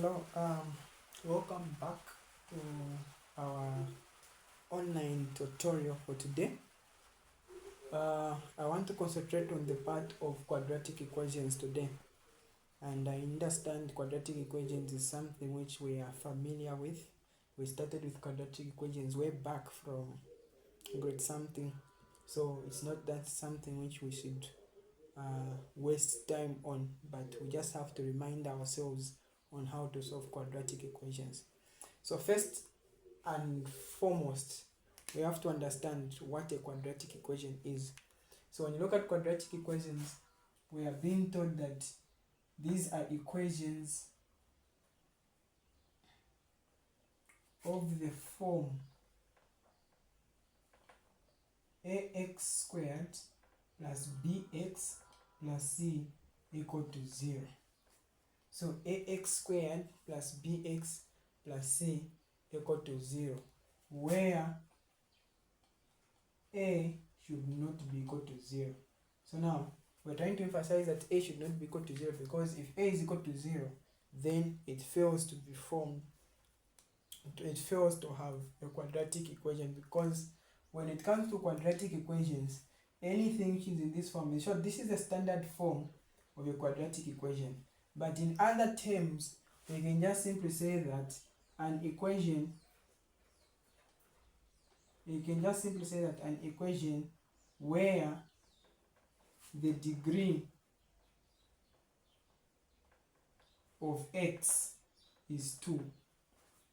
Hello, welcome back to our online tutorial for today. I want to concentrate on the part of quadratic equations today. And I understand quadratic equations is something which we are familiar with. We started with quadratic equations way back from grade something. So it's not that something which we should waste time on, but we just have to remind ourselves on how to solve quadratic equations. So first and foremost, we have to understand what a quadratic equation is. So when you look at quadratic equations, we are being told that these are equations of the form ax squared plus bx plus c equal to 0. So ax squared plus bx plus c equal to 0, where a should not be equal to 0. So now we're trying to emphasize that a should not be equal to 0, because if a is equal to 0, then it fails to be formed, it fails to have a quadratic equation, because when it comes to quadratic equations, anything which is in this form, so this is the standard form of a quadratic equation. But in other terms, we can just simply say that an equation, where the degree of x is 2.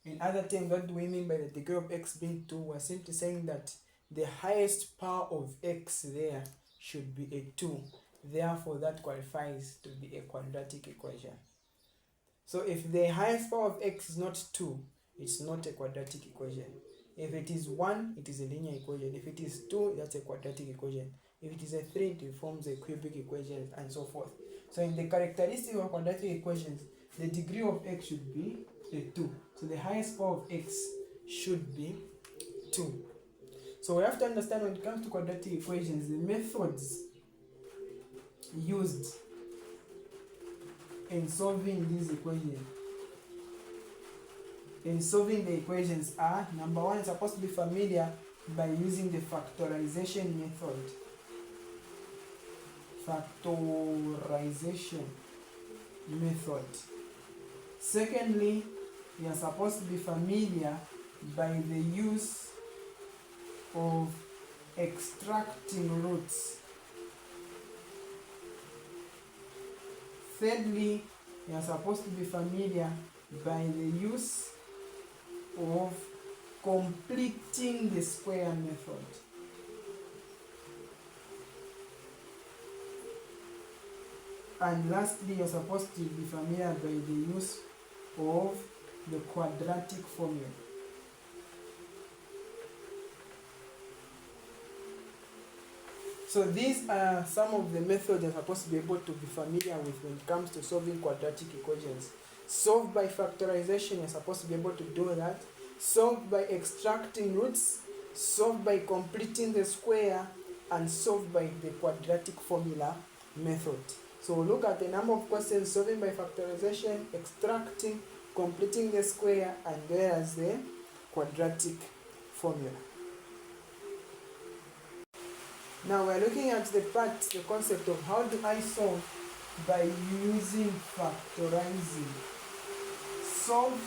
In other terms, what do we mean by the degree of x being 2? We're simply saying that the highest power of x there should be a 2. Therefore, that qualifies to be a quadratic equation. So if the highest power of x is not 2, it's not a quadratic equation. If it is 1, it is a linear equation. If it is 2, that's a quadratic equation. If it is a 3, it forms a cubic equation, and so forth. So in the characteristic of quadratic equations, the degree of x should be a 2. So the highest power of x should be 2. So we have to understand, when it comes to quadratic equations, the methods used in solving these equations, the equations are: number one, it's supposed to be familiar by using the factorization method. Secondly, you are supposed to be familiar by the use of extracting roots. Thirdly, you are supposed to be familiar by the use of completing the square method. And lastly, you're supposed to be familiar by the use of the quadratic formula. So these are some of the methods you're supposed to be able to be familiar with when it comes to solving quadratic equations. Solved by factorization, you're supposed to be able to do that. Solved by extracting roots, solved by completing the square, and solved by the quadratic formula method. So we'll look at a number of questions solving by factorization, extracting, completing the square, and there's the quadratic formula. Now we're looking at the concept of how do I solve by using factorizing. Solve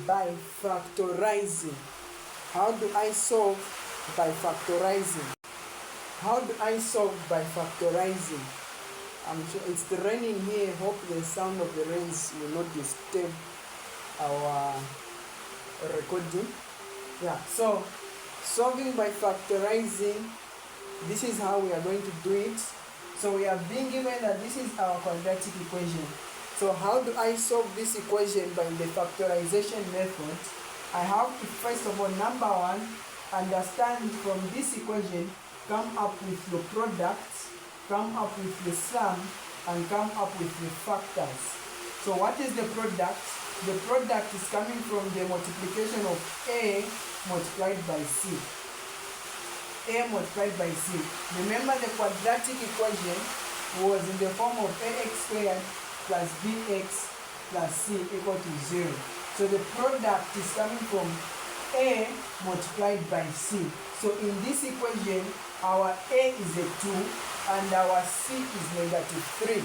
by factorizing. How do I solve by factorizing? How do I solve by factorizing? I'm sure it's raining here. Hope the sound of the rains will not disturb our recording. Yeah, so solving by factorizing, this is how we are going to do it. So we are being given that this is our quadratic equation. So how do I solve this equation by the factorization method? I have to, first of all, number one, understand from this equation, come up with your products, come up with the sum, and come up with the factors. So what is the product? The product is coming from the multiplication of A multiplied by C. A multiplied by C. Remember, the quadratic equation was in the form of ax squared plus bx plus c equal to 0. So the product is coming from a multiplied by c. So in this equation, our a is a 2 and our c is negative 3.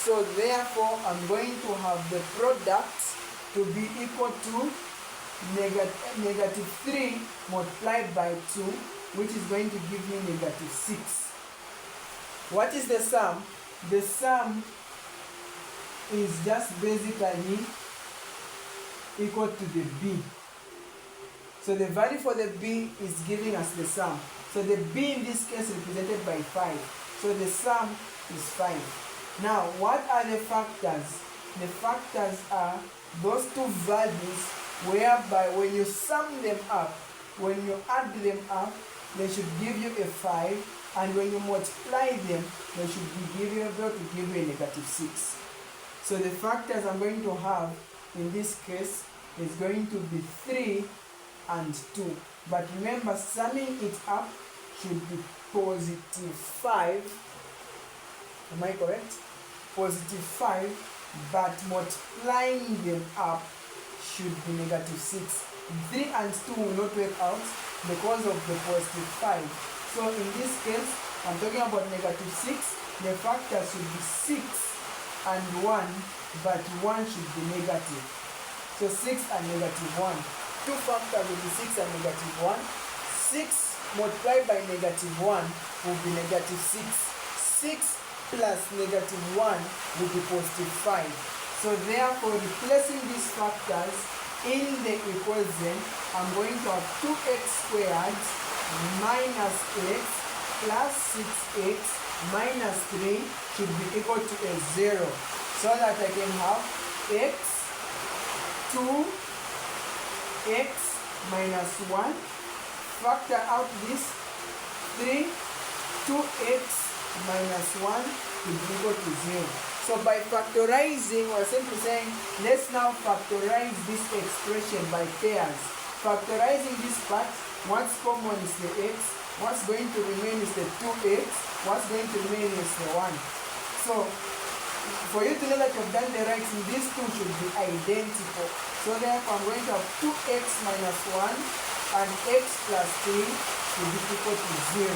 So therefore, I'm going to have the product to be equal to negative 3 multiplied by 2, which is going to give me negative 6. What is the sum? The sum is just basically equal to the b. So the value for the b is giving us the sum. So the b in this case is represented by 5. So the sum is 5. Now, what are the factors? The factors are those two values whereby when you sum them up, when you add them up, they should give you a 5, and when you multiply them, they should be able to give you a negative 6. So the factors I'm going to have in this case is going to be 3 and 2. But remember, summing it up should be positive 5. Am I correct? Positive 5, but multiplying them up should be negative 6. 3 and 2 will not work out because of the positive 5. So in this case, I'm talking about negative 6. The factors should be 6 and 1, but 1 should be negative. So 6 and negative 1. Two factors will be 6 and negative 1. 6 multiplied by negative 1 will be negative 6. 6 plus negative 1 will be positive 5. So therefore, replacing these factors in the equation, I'm going to have 2x squared minus x plus 6x minus 3 should be equal to a 0. So that I can have x, 2x minus 1, factor out this 3, 2x minus 1 is equal to 0. So by factorizing, we're simply saying, let's now factorize this expression by pairs. Factorizing this part, what's common is the x, what's going to remain is the 2x, what's going to remain is the 1. So for you to know that you've done the right thing, these two should be identical. So therefore, I'm going to have 2x minus 1 and x plus 3 will be equal to 0.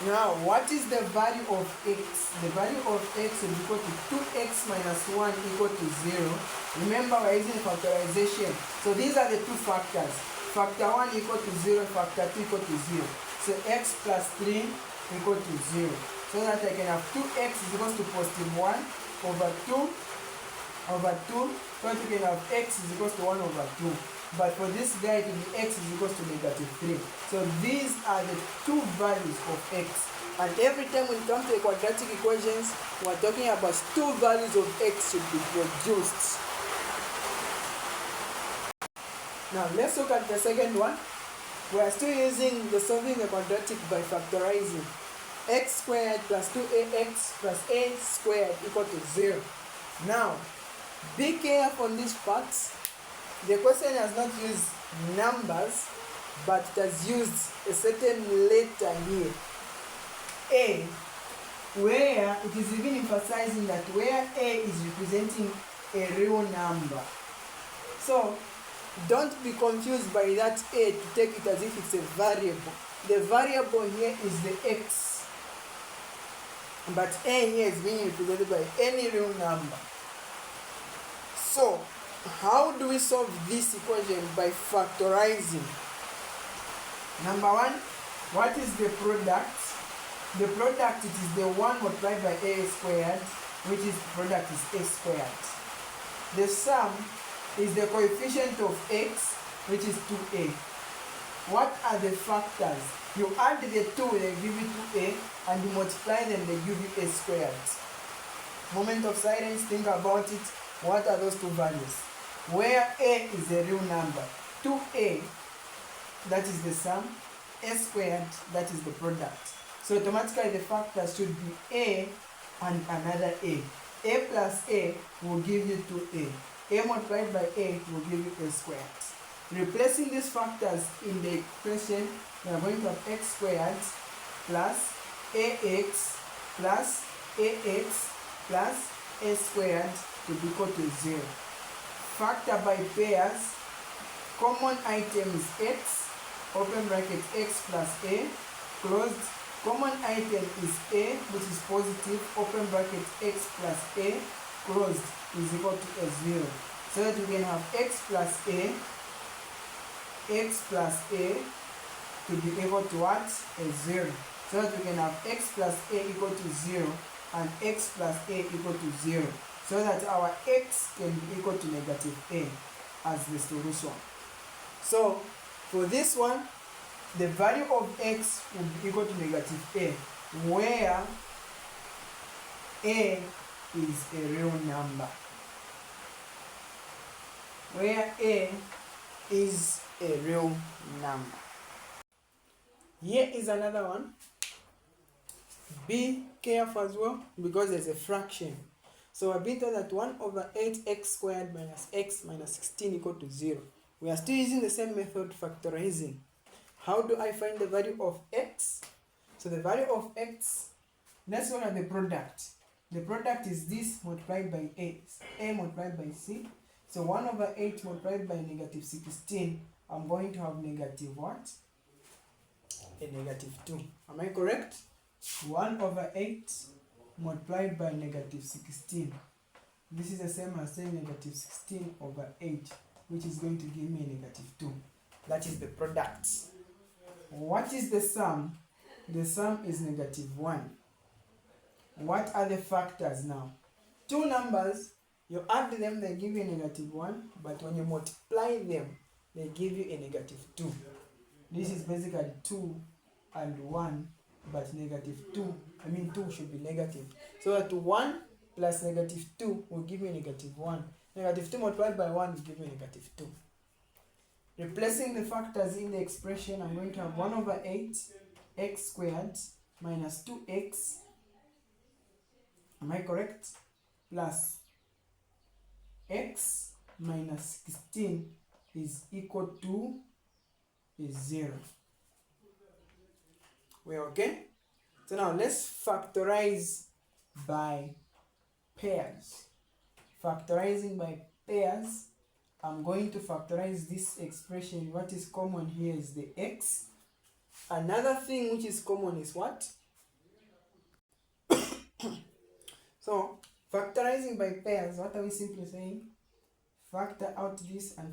Now, what is the value of x? The value of x will be equal to 2x minus 1 equal to 0. Remember, we're using factorization. So these are the two factors. Factor 1 equal to 0, factor 2 equal to 0. So x plus 3 equal to 0. So that I can have 2x is equal to positive 1 over 2 over 2. So that you can have x is equal to 1 over 2. But for this guy, it will be x is equal to negative 3. So these are the two values of x. And every time when it comes to quadratic equations, we're talking about two values of x should be produced. Now let's look at the second one. We are still using the solving a quadratic by factorizing. X squared plus 2ax plus a squared equal to 0. Now, be careful on this part. The question has not used numbers, but it has used a certain letter here, a, where it is even emphasizing that where a is representing a real number. So don't be confused by that a to take it as if it's a variable. The variable here is the x, but a here is being represented by any real number. So how do we solve this equation? By factorizing. Number one, what is the product? The product, it is the 1 multiplied by a squared, which is the product is a squared. The sum is the coefficient of x, which is 2a. What are the factors? You add the 2, they give you 2a, and you multiply them, they give you a squared. Moment of silence, think about it. What are those two values? Where a is a real number, 2a, that is the sum, a squared, that is the product. So automatically the factors should be a and another a. A plus a will give you 2a. A multiplied by a will give you a squared. Replacing these factors in the equation, we are going to have x squared plus ax plus ax plus a squared to be equal to 0. Factor by pairs, common item is x, open bracket x plus a, closed. Common item is a, which is positive, open bracket x plus a, closed, is equal to a 0. So that we can have x plus a to be equal to what? A 0. So that we can have x plus a equal to 0 and x plus a equal to 0. So that our x can be equal to negative a as the solution. So for this one, the value of x will be equal to negative a, where a is a real number. Where a is a real number. Here is another one. Be careful as well, because there's a fraction. So I've been told that 1 over 8x squared minus x minus 16 equal to 0. We are still using the same method, factorizing. How do I find the value of x? So the value of x, let's look at the product. The product is this multiplied by a multiplied by c. So 1 over 8 multiplied by negative 16, I'm going to have negative what? A negative 2. Am I correct? 1 over 8 multiplied by negative 16. This is the same as saying negative 16 over 8, which is going to give me a negative 2. That is the product. What is the sum? The sum is negative 1. What are the factors now? Two numbers, you add them, they give you a negative 1, but when you multiply them, they give you a negative 2. This is basically 2 and 1, but negative 2, 2 should be negative. So that 1 plus negative 2 will give you a negative 1. Negative 2 multiplied by 1 will give you a negative 2. Replacing the factors in the expression, I'm going to have 1 over 8 x squared minus 2x, am I correct? Plus x minus 16 is equal to 0. We're okay? So now let's factorize by pairs. Factorizing by pairs, I'm going to factorize this expression. What is common here is the x. Another thing which is common is what? So factorizing by pairs, what are we simply saying? Factor out this and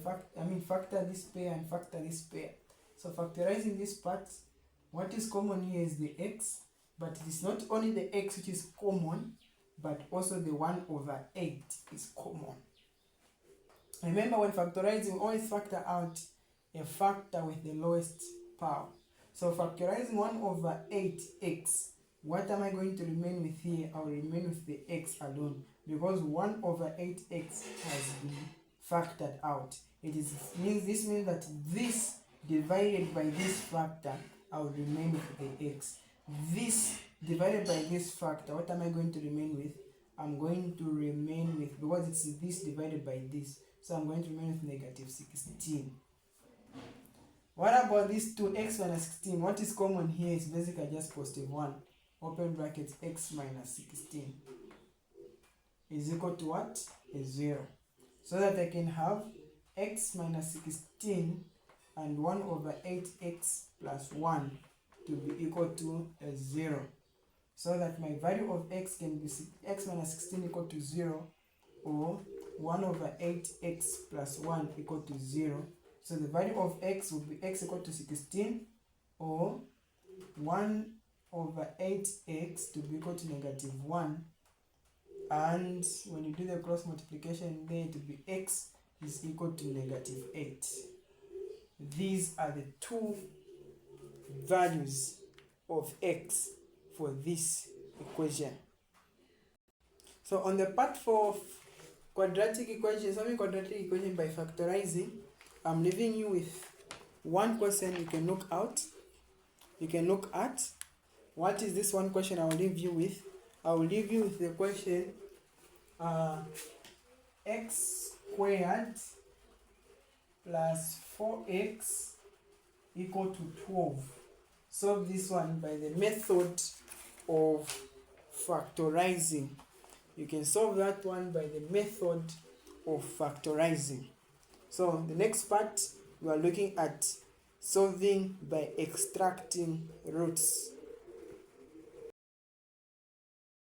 factor this pair and factor this pair. So factorizing this part, what is common here is the x, but it is not only the x which is common, but also the 1 over 8 is common. Remember, when factorizing, always factor out a factor with the lowest power. So factorizing 1 over 8x, what am I going to remain with here? I will remain with the x alone, because 1 over 8x has been factored out. This means that this divided by this factor, I will remain with the x. This divided by this factor, what am I going to remain with? I'm going to remain with, because it's this divided by this, so I'm going to remain with negative 16. What about this 2x minus 16? What is common here is basically just positive 1. Open brackets x minus 16 is equal to what? A 0. So that I can have x minus 16 and 1 over 8x plus 1 to be equal to a 0. So that my value of x can be x minus 16 equal to 0, or 1 over 8x plus 1 equal to 0. So the value of x will be x equal to 16, or 1 over 8x to be equal to negative 1. And when you do the cross multiplication there, it will be x is equal to negative 8. These are the two values of x for this equation. So on the part for quadratic equations, solving quadratic equation by factorizing, I'm leaving you with one question you can look at. What is this one question I will leave you with? I will leave you with the question x squared plus 4x equal to 12. Solve this one by the method of factorizing. you can solve that one by the method of factorizing. So the next part, we are looking at solving by extracting roots.